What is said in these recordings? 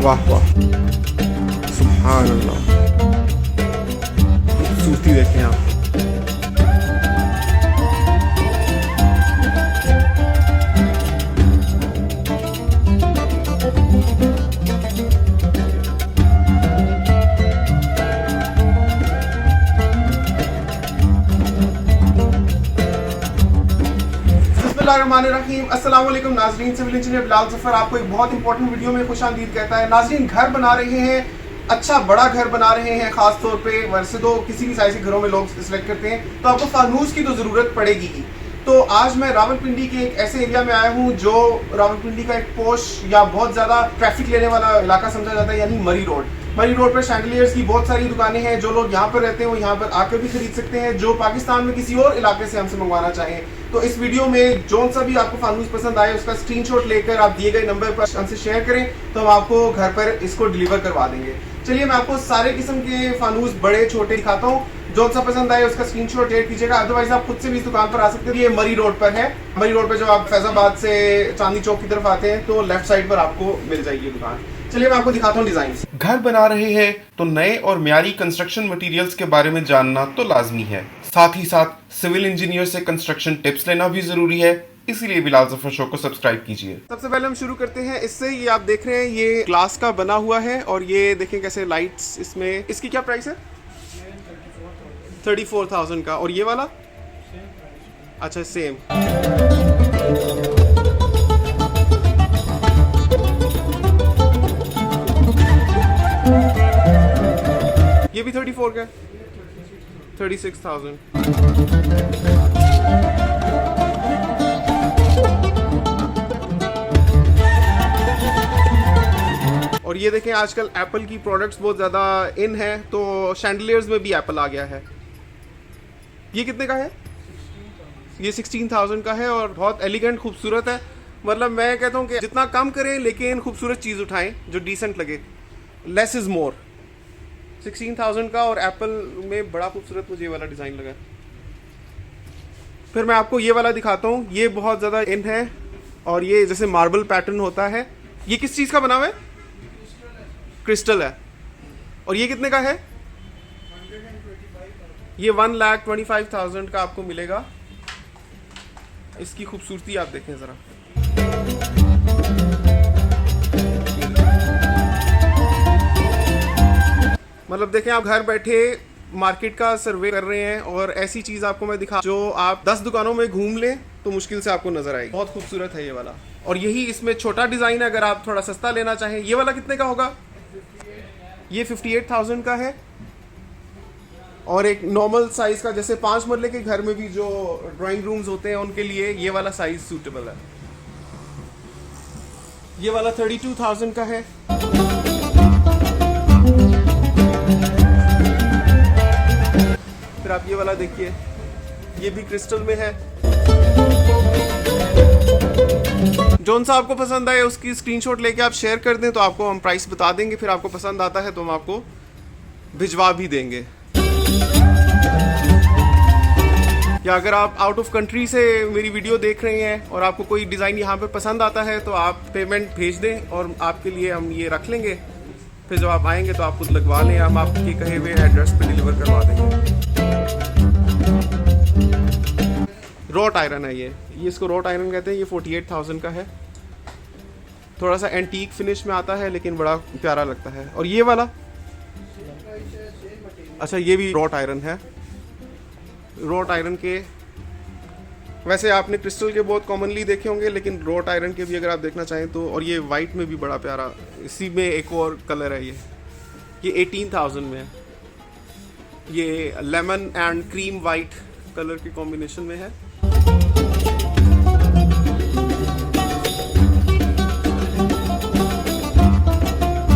वाह वाह, सुभान अल्लाह, खूबसूरती देखें आप। अस्सलाम वालेकुम नाजरीन, सिविल इंजीनियर बिलाल जफर आपको एक बहुत इंपॉर्टेंट वीडियो में खुशामदीद कहता है। नाजरीन, घर बना रहे हैं, अच्छा बड़ा घर बना रहे हैं, खास तौर पे वैसे तो किसी भी साइज के घरों में लोग सिलेक्ट करते हैं, तो आपको फानूस की तो ज़रूरत पड़ेगी ही। तो आज मैं रावलपिंडी के एक ऐसे एरिया में आया हूँ जो रावलपिंडी का एक पोश या बहुत ज़्यादा ट्रैफिक लेने वाला इलाका समझा जाता है, यानी मरी रोड। मरी रोड पर शैंडलियर्स की बहुत सारी दुकानें हैं। जो लोग यहाँ पर रहते हैं वो यहाँ पर आकर भी खरीद सकते हैं, जो पाकिस्तान में किसी और इलाके से हमसे मंगवाना चाहें। तो इस वीडियो में जो सा भी आपको फानूस पसंद आए उसका स्क्रीनशॉट लेकर आप दिए गए नंबर पर हमसे शेयर करें, तो हम आपको घर पर इसको डिलीवर करवा देंगे। चलिए मैं आपको सारे किस्म के फानूस बड़े छोटे दिखाता हूँ। जो सा पसंद आए उसका स्क्रीनशॉट ऐड कीजिएगा, अदरवाइज आप खुद से भी इस दुकान पर आ सकते हैं। ये मरी रोड पर है। मरी रोड पर जब आप फैजाबाद से चांदनी चौक की तरफ आते हैं तो लेफ्ट साइड पर आपको मिल जाएगी ये दुकान। चलिए मैं आपको दिखाता हूँ डिजाइन। घर बना रहे हैं तो नए और म्यारी कंस्ट्रक्शन मटेरियल्स के बारे में जानना तो लाजमी है, साथ ही साथ सिविल इंजीनियर से कंस्ट्रक्शन टिप्स लेना भी जरूरी है। इसीलिए बिलाल जफर शो को सब्सक्राइब कीजिए। सबसे पहले हम शुरू करते हैं इससे। ये आप देख रहे हैं ये ग्लास का बना हुआ है और ये देखें कैसे लाइट्स इसमें। इसकी क्या प्राइस है? 34,000 का। और ये वाला? अच्छा सेम। ये भी 34 का, 36,000। और ये देखें आजकल एप्पल की प्रोडक्ट्स बहुत ज़्यादा इन है, तो शैंडलियर्स में भी एप्पल आ गया है। ये कितने का है? ये 16,000 का है और बहुत एलिगेंट खूबसूरत है। मतलब मैं कहता हूँ कि जितना कम करें लेकिन खूबसूरत चीज़ उठाएं जो डिसेंट लगे। Less is more. 16,000 का और एप्पल में बड़ा खूबसूरत मुझे ये वाला डिज़ाइन लगा। फिर मैं आपको ये वाला दिखाता हूँ। ये बहुत ज़्यादा इन है और ये जैसे मार्बल पैटर्न होता है। ये किस चीज़ का बना हुआ है? क्रिस्टल है। और ये कितने का है? ये 1,25,000 का आपको मिलेगा। इसकी खूबसूरती आप देखें ज़रा। मतलब देखें आप घर बैठे मार्केट का सर्वे कर रहे हैं और ऐसी चीज़ आपको मैं दिखा जो आप 10 दुकानों में घूम लें तो मुश्किल से आपको नजर आएगी। बहुत खूबसूरत है ये वाला। और यही इसमें छोटा डिज़ाइन है, अगर आप थोड़ा सस्ता लेना चाहें। ये वाला कितने का होगा? ये 58,000 का है। और एक नॉर्मल साइज का, जैसे 5 मरले के घर में भी जो ड्राइंग रूम्स होते हैं उनके लिए ये वाला साइज सूटेबल है। ये वाला 32,000 का है। फिर आप ये वाला देखिए, ये भी क्रिस्टल में है। जौन सा आपको पसंद आए उसकी स्क्रीनशॉट लेके आप शेयर कर दें तो आपको हम प्राइस बता देंगे। फिर आपको पसंद आता है तो हम आपको भिजवा भी देंगे। या अगर आप आउट ऑफ कंट्री से मेरी वीडियो देख रहे हैं और आपको कोई डिज़ाइन यहाँ पे पसंद आता है तो आप पेमेंट भेज दें और आपके लिए हम ये रख लेंगे। फिर जब आप आएंगे तो आप खुद लगवा लें, हम आपके कहे हुए एड्रेस पे डिलीवर करवा देंगे। रोट आयरन है ये इसको रोट आयरन कहते हैं। ये 48,000 का है। थोड़ा सा एंटीक फिनिश में आता है लेकिन बड़ा प्यारा लगता है। और ये वाला? अच्छा ये भी रोट आयरन है। रोट आयरन के वैसे आपने क्रिस्टल के बहुत कॉमनली देखे होंगे, लेकिन रोट आयरन के भी अगर आप देखना चाहें तो। और ये वाइट में भी बड़ा प्यारा, इसी में एक और कलर है। ये 18,000 में है। ये lemon and cream white colour के कॉम्बिनेशन में है।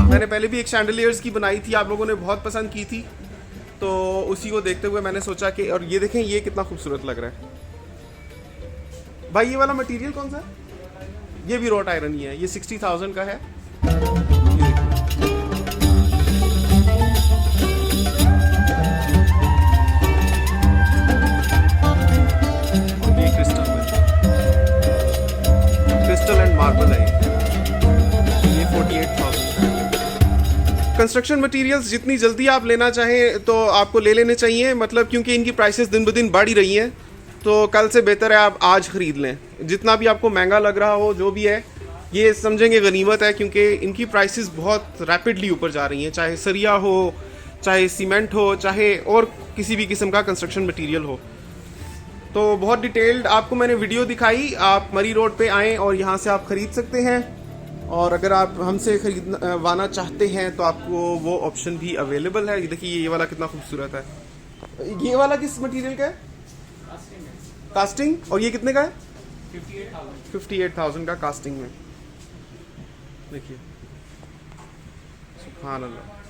मैंने पहले भी एक शैंडलियर्स की बनाई थी, आप लोगों ने बहुत पसंद की थी, तो उसी को देखते हुए मैंने सोचा कि। और ये देखें ये कितना खूबसूरत लग रहा है भाई। ये वाला मटेरियल कौन सा है? ये भी रोट आयरन ही है। ये 60,000 का है। क्रिस्टल एंड मार्बल है। ये 48,000 का है। कंस्ट्रक्शन मटेरियल्स जितनी जल्दी आप लेना चाहें तो आपको ले लेने चाहिए, मतलब क्योंकि इनकी प्राइसेस दिन ब दिन बढ़ ही रही हैं, तो कल से बेहतर है आप आज ख़रीद लें। जितना भी आपको महंगा लग रहा हो जो भी है, ये समझेंगे गनीमत है, क्योंकि इनकी प्राइसेस बहुत रैपिडली ऊपर जा रही हैं, चाहे सरिया हो, चाहे सीमेंट हो, चाहे और किसी भी किस्म का कंस्ट्रक्शन मटेरियल हो। तो बहुत डिटेल्ड आपको मैंने वीडियो दिखाई। आप मरी रोड पे आएँ और यहाँ से आप ख़रीद सकते हैं, और अगर आप हमसे खरीदवाना चाहते हैं तो आपको वो ऑप्शन भी अवेलेबल है। ये देखिए ये वाला कितना खूबसूरत है। ये वाला किस मटेरियल का है? कास्टिंग। और ये कितने का है? 58,000 का कास्टिंग में। देखिए सुभान अल्लाह।